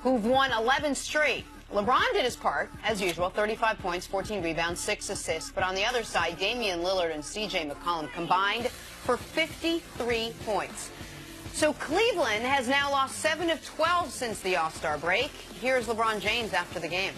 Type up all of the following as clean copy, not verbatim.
who've won 11 straight. LeBron did his part, as usual, 35 points, 14 rebounds, 6 assists. But on the other side, Damian Lillard and C.J. McCollum combined for 53 points. So Cleveland has now lost 7 of 12 since the All-Star break. Here's LeBron James after the game.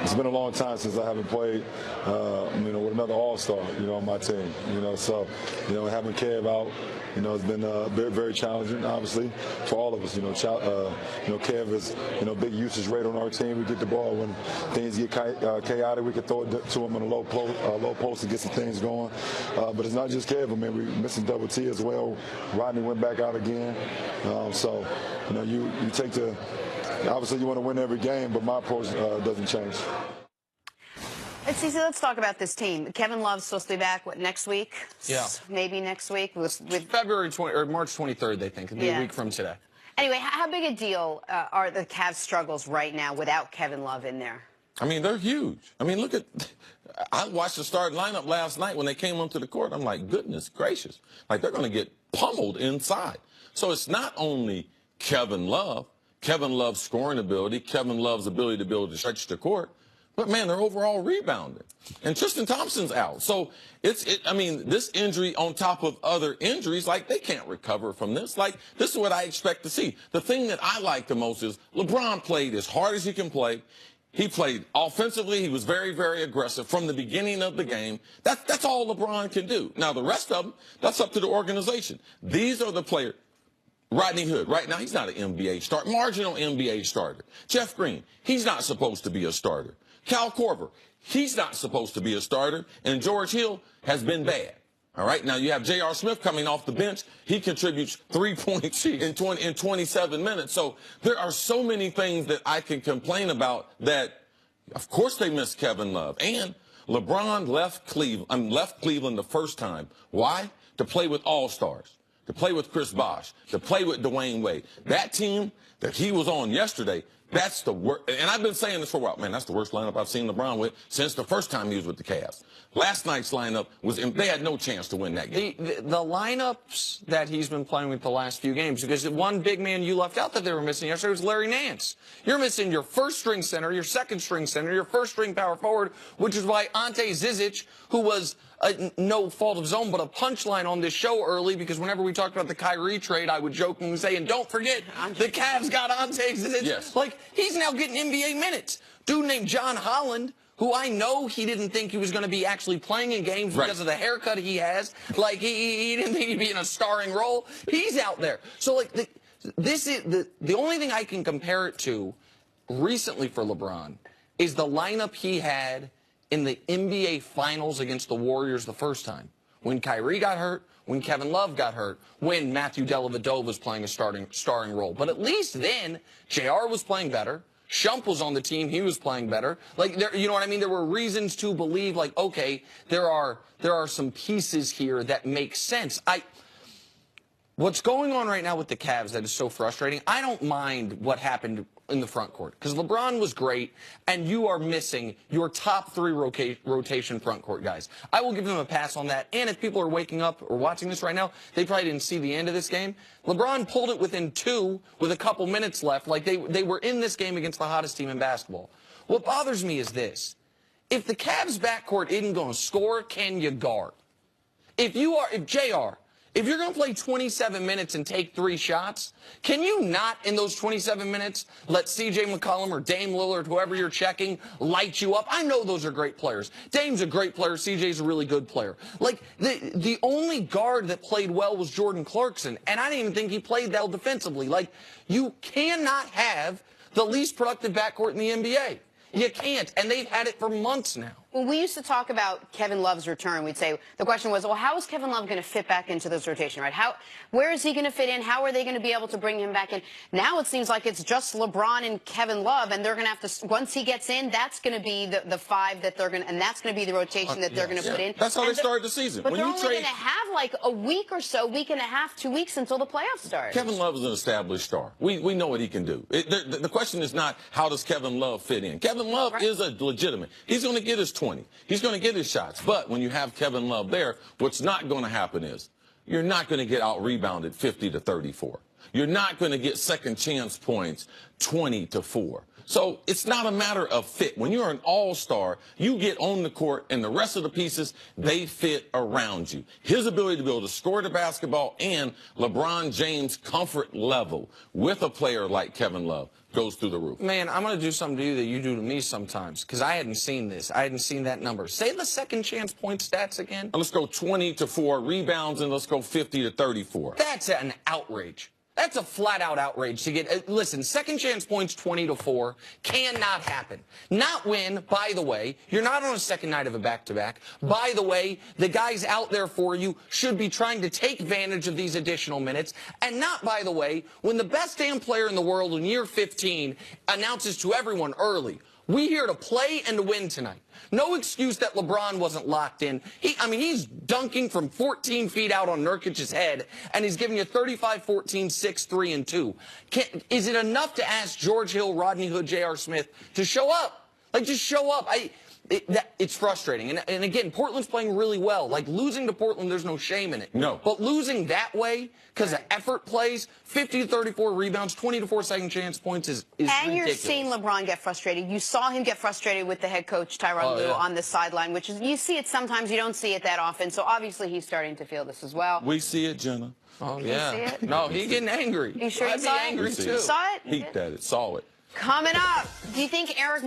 It's been a long time since I haven't played, with another All-Star, on my team. So, having Kev out, it's been very, very challenging, obviously, for all of us. Kev is, big usage rate on our team. We get the ball when things get chaotic. We can throw it to him on a low post to get some things going. But it's not just Kev. We're missing Double T as well. Rodney went back out again. You take the. Obviously, you want to win every game, but my approach doesn't change. Let's talk about this team. Kevin Love's supposed to be back, next week? Yeah. Maybe next week? With February 20, or March 23rd, they think. It'll be a week from today. Anyway, how big a deal are the Cavs' struggles right now without Kevin Love in there? I mean, they're huge. I mean, look at... I watched the starting lineup last night when they came onto the court. I'm like, goodness gracious. Like, they're going to get pummeled inside. So it's not only Kevin Love, Kevin Love's scoring ability, Kevin Love's ability to be able to stretch the court, but, man, they're overall rebounding. And Tristan Thompson's out. So, this injury on top of other injuries, they can't recover from this. This is what I expect to see. The thing that I like the most is LeBron played as hard as he can play. He played offensively. He was very, very aggressive from the beginning of the game. That's all LeBron can do. Now, the rest of them, that's up to the organization. These are the players. Rodney Hood, right now, he's not an NBA starter, marginal NBA starter. Jeff Green, he's not supposed to be a starter. Cal Korver, he's not supposed to be a starter. And George Hill has been bad. All right, now you have J.R. Smith coming off the bench. He contributes 3 points in 27 minutes. So there are so many things that I can complain about that, of course, they miss Kevin Love. And LeBron left Cleveland the first time. Why? To play with all-stars. To play with Chris Bosh, to play with Dwayne Wade. That team that he was on yesterday, that's the worst. And I've been saying this for a while. Man, that's the worst lineup I've seen LeBron with since the first time he was with the Cavs. Last night's lineup they had no chance to win that game. The lineups that he's been playing with the last few games, because the one big man you left out that they were missing yesterday was Larry Nance. You're missing your first-string center, your second-string center, your first-string power forward, which is why Ante Zizic, who was no fault of his own, but a punchline on this show early, because whenever we talked about the Kyrie trade, I would jokingly say, and don't forget, the Cavs got Ante Zizic. Yes. He's now getting NBA minutes. Dude named John Holland, who I know he didn't think he was going to be actually playing in games because of the haircut he has. He didn't think he'd be in a starring role. He's out there. So, this is the only thing I can compare it to recently for LeBron is the lineup he had in the NBA Finals against the Warriors the first time. When Kyrie got hurt, when Kevin Love got hurt, when Matthew Dellavedova was playing a starring role. But at least then, JR was playing better. Shump was on the team. He was playing better. You know what I mean? There were reasons to believe, okay, there are some pieces here that make sense. What's going on right now with the Cavs that is so frustrating, I don't mind what happened in the front court, because LeBron was great, and you are missing your top 3 rotation front court guys. I will give them a pass on that, and if people are waking up or watching this right now, they probably didn't see the end of this game. LeBron pulled it within 2 with a couple minutes left, they were in this game against the hottest team in basketball. What bothers me is this. If the Cavs backcourt isn't going to score, can you guard? If you're going to play 27 minutes and take 3 shots, can you not, in those 27 minutes, let C.J. McCollum or Dame Lillard, whoever you're checking, light you up? I know those are great players. Dame's a great player. C.J.'s a really good player. The only guard that played well was Jordan Clarkson, and I didn't even think he played well defensively. You cannot have the least productive backcourt in the NBA. You can't, and they've had it for months now. When we used to talk about Kevin Love's return, we'd say, the question was, well, how is Kevin Love going to fit back into this rotation, right? Where is he going to fit in? How are they going to be able to bring him back in? Now it seems like it's just LeBron and Kevin Love, and they're going to have to, once he gets in, that's going to be the 5 that they're going to, and that's going to be the rotation that they're going to put in. That's how they started the season. But they're only going to have a week or so, week and a half, 2 weeks until the playoffs start. Kevin Love is an established star. We know what he can do. The question is not how does Kevin Love fit in. Kevin Love is a legitimate. He's going to get his 20. He's going to get his shots. But when you have Kevin Love there, what's not going to happen is you're not going to get out-rebounded 50 to 34. You're not going to get second chance points 20-4. So it's not a matter of fit. When you're an all-star, you get on the court and the rest of the pieces, they fit around you. His ability to be able to score the basketball and LeBron James' comfort level with a player like Kevin Love goes through the roof. Man, I'm going to do something to you that you do to me sometimes, because I hadn't seen this. I hadn't seen that number. Say the second chance point stats again. Let's go 20-4 rebounds, and let's go 50-34. That's an outrage. That's a flat-out outrage to get. Listen, second chance points 20-4 cannot happen. Not when, by the way, you're not on a second night of a back-to-back. By the way, the guys out there for you should be trying to take advantage of these additional minutes. And not, by the way, when the best damn player in the world in year 15 announces to everyone early, we're here to play and to win tonight. No excuse that LeBron wasn't locked in. He's dunking from 14 feet out on Nurkic's head, and he's giving you 35-14, 6, 3, and 2. Is it enough to ask George Hill, Rodney Hood, J.R. Smith to show up? Like, just show up. It's frustrating. And again, Portland's playing really well. Like, losing to Portland, there's no shame in it. No. But losing that way because of effort plays, 50-34 rebounds, 20-4 second chance points is and ridiculous. you're seeing LeBron get frustrated. You saw him get frustrated with the head coach, Tyronn Lue, on the sideline, which is, you see it sometimes, you don't see it that often. So obviously he's starting to feel this as well. We see it, Jenna. Oh, You yeah. see it? No, he's getting angry. You sure you I'd be saw it? angry, We see too. it. Saw it? Peeked at it, saw it. Coming up, do you think Eric